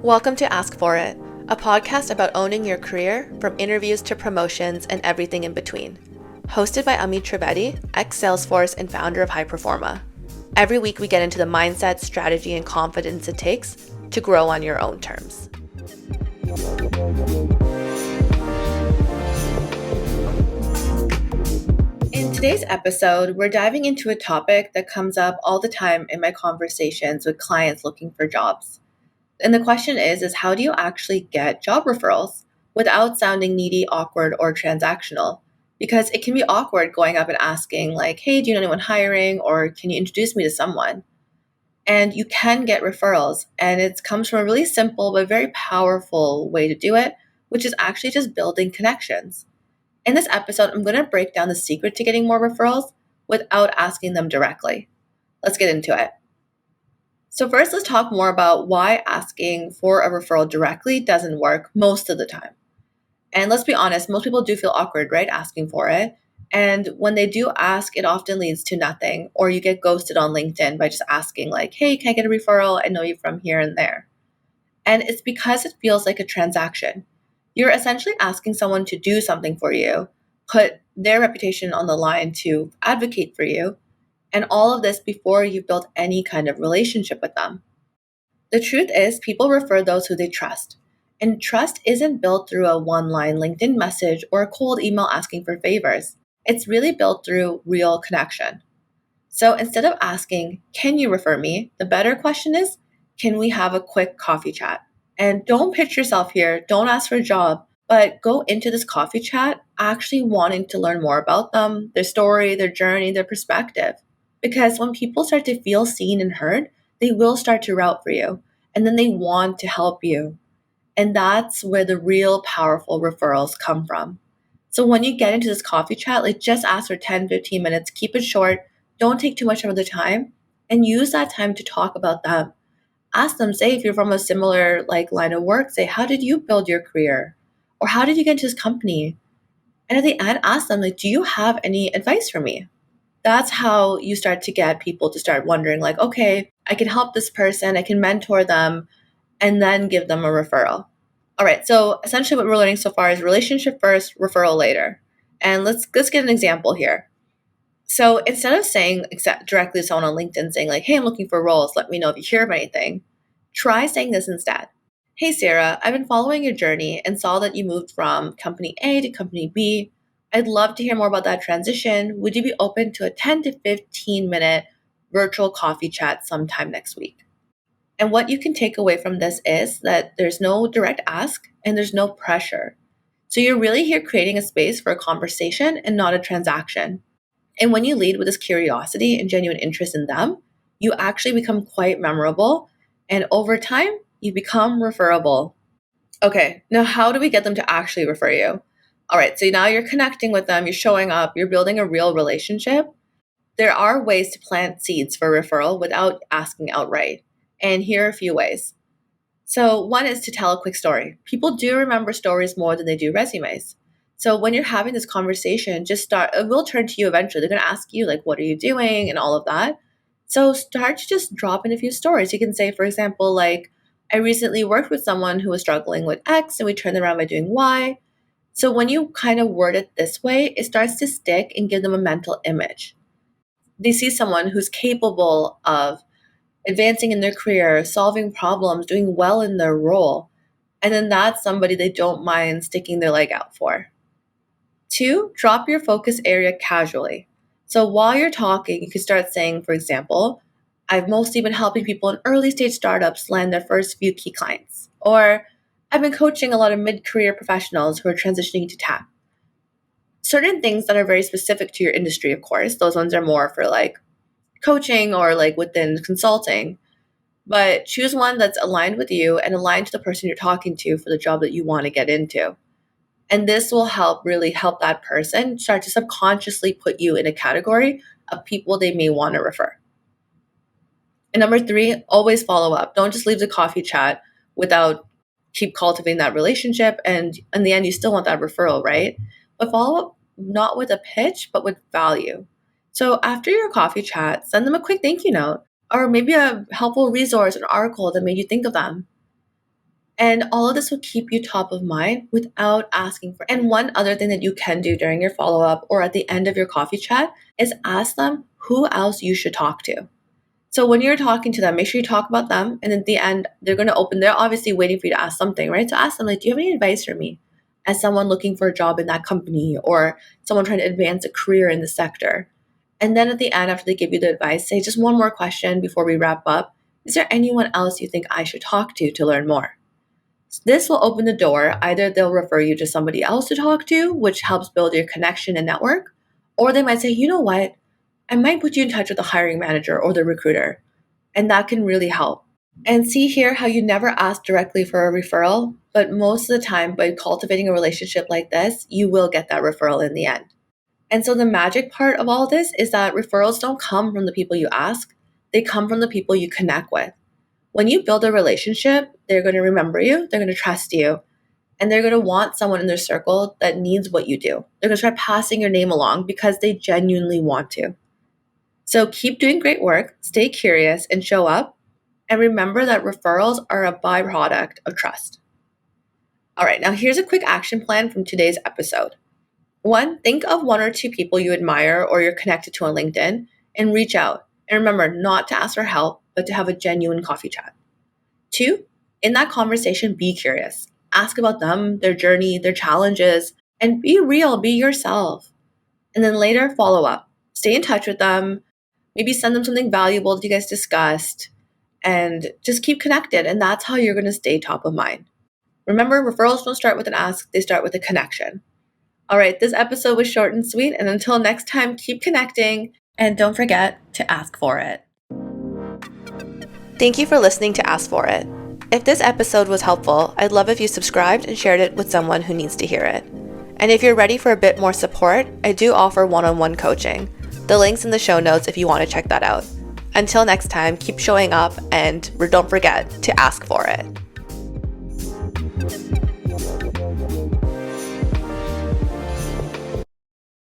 Welcome to Ask For It, a podcast about owning your career from interviews to promotions and everything in between. Hosted by Amit Trivedi, ex-Salesforce and founder of High Performa. Every week we get into the mindset, strategy, and confidence it takes to grow on your own terms. In today's episode, we're diving into a topic that comes up all the time in my conversations with clients looking for jobs. And the question is how do you actually get job referrals without sounding needy, awkward, or transactional? Because it can be awkward going up and asking like, hey, do you know anyone hiring? Or can you introduce me to someone? And you can get referrals. And it comes from a really simple but very powerful way to do it, which is actually just building connections. In this episode, I'm going to break down the secret to getting more referrals without asking them directly. Let's get into it. So first, let's talk more about why asking for a referral directly doesn't work most of the time. And let's be honest, most people do feel awkward, right, asking for it. And when they do ask, it often leads to nothing, or you get ghosted on LinkedIn by just asking like, hey, can I get a referral? I know you from here and there. And it's because it feels like a transaction. You're essentially asking someone to do something for you, put their reputation on the line to advocate for you, and all of this before you've built any kind of relationship with them. The truth is, people refer those who they trust. And trust isn't built through a one-line LinkedIn message or a cold email asking for favors. It's really built through real connection. So instead of asking, can you refer me? The better question is, can we have a quick coffee chat? And don't pitch yourself here. Don't ask for a job, but go into this coffee chat actually wanting to learn more about them, their story, their journey, their perspective. Because when people start to feel seen and heard, they will start to route for you. And then they want to help you. And that's where the real powerful referrals come from. So when you get into this coffee chat, like just ask for 10, 15 minutes, keep it short, don't take too much of the time, and use that time to talk about them. Ask them, say if you're from a similar line of work, say, how did you build your career? Or how did you get into this company? And at the end, ask them, do you have any advice for me? That's how you start to get people to start wondering, okay, I can help this person, I can mentor them, and then give them a referral. All right, so essentially what we're learning so far is relationship first, referral later. And let's get an example here. So instead of saying directly to someone on LinkedIn saying hey, I'm looking for roles, let me know if you hear of anything, try saying this instead. Hey, Sarah, I've been following your journey and saw that you moved from company A to company B. I'd love to hear more about that transition. Would you be open to a 10 to 15 minute virtual coffee chat sometime next week? And what you can take away from this is that there's no direct ask and there's no pressure. So you're really here creating a space for a conversation and not a transaction. And when you lead with this curiosity and genuine interest in them, you actually become quite memorable. And over time, you become referable. Okay, now how do we get them to actually refer you? All right, so now you're connecting with them, you're showing up, you're building a real relationship. There are ways to plant seeds for referral without asking outright. And here are a few ways. So one is to tell a quick story. People do remember stories more than they do resumes. So when you're having this conversation, it will turn to you eventually. They're going to ask you, what are you doing and all of that. So start to just drop in a few stories. You can say, for example, I recently worked with someone who was struggling with X and we turned around by doing Y. So when you kind of word it this way, it starts to stick and give them a mental image. They see someone who's capable of advancing in their career, solving problems, doing well in their role. And then that's somebody they don't mind sticking their leg out for. 2, drop your focus area casually. So while you're talking, you can start saying, for example, I've mostly been helping people in early stage startups land their first few key clients. Or I've been coaching a lot of mid-career professionals who are transitioning to tech. Certain things that are very specific to your industry, of course, those ones are more for coaching or within consulting. But choose one that's aligned with you and aligned to the person you're talking to for the job that you want to get into. And this will really help that person start to subconsciously put you in a category of people they may want to refer. And number 3, always follow up. Don't just leave the coffee chat without keep cultivating that relationship. And in the end, you still want that referral, right? But follow up not with a pitch, but with value. So after your coffee chat, send them a quick thank you note. or maybe a helpful resource, an article that made you think of them. And all of this will keep you top of mind without asking for. And one other thing that you can do during your follow up or at the end of your coffee chat is ask them who else you should talk to. So when you're talking to them, make sure you talk about them. And at the end, they're obviously waiting for you to ask something, right? So ask them, like, do you have any advice for me as someone looking for a job in that company or someone trying to advance a career in the sector? And then at the end, after they give you the advice, say just one more question before we wrap up. Is there anyone else you think I should talk to learn more? This will open the door. Either they'll refer you to somebody else to talk to, which helps build your connection and network, or they might say, you know what? I might put you in touch with the hiring manager or the recruiter, and that can really help. And see here how you never ask directly for a referral, but most of the time, by cultivating a relationship like this, you will get that referral in the end. And so the magic part of all this is that referrals don't come from the people you ask, they come from the people you connect with. When you build a relationship, they're going to remember you, they're going to trust you, and they're going to want someone in their circle that needs what you do. They're going to start passing your name along because they genuinely want to. So keep doing great work, stay curious, and show up. And remember that referrals are a byproduct of trust. All right, now here's a quick action plan from today's episode. 1, think of 1 or 2 people you admire or you're connected to on LinkedIn and reach out. And remember not to ask for help, but to have a genuine coffee chat. 2, in that conversation, be curious. Ask about them, their journey, their challenges, and be real, be yourself. And then later, follow up. Stay in touch with them. Maybe send them something valuable that you guys discussed. And just keep connected. And that's how you're going to stay top of mind. Remember, referrals don't start with an ask, they start with a connection. All right, this episode was short and sweet. And until next time, keep connecting. And don't forget to ask for it. Thank you for listening to Ask For It. If this episode was helpful, I'd love if you subscribed and shared it with someone who needs to hear it. And if you're ready for a bit more support, I do offer one-on-one coaching. The link's in the show notes if you want to check that out. Until next time, keep showing up and don't forget to ask for it.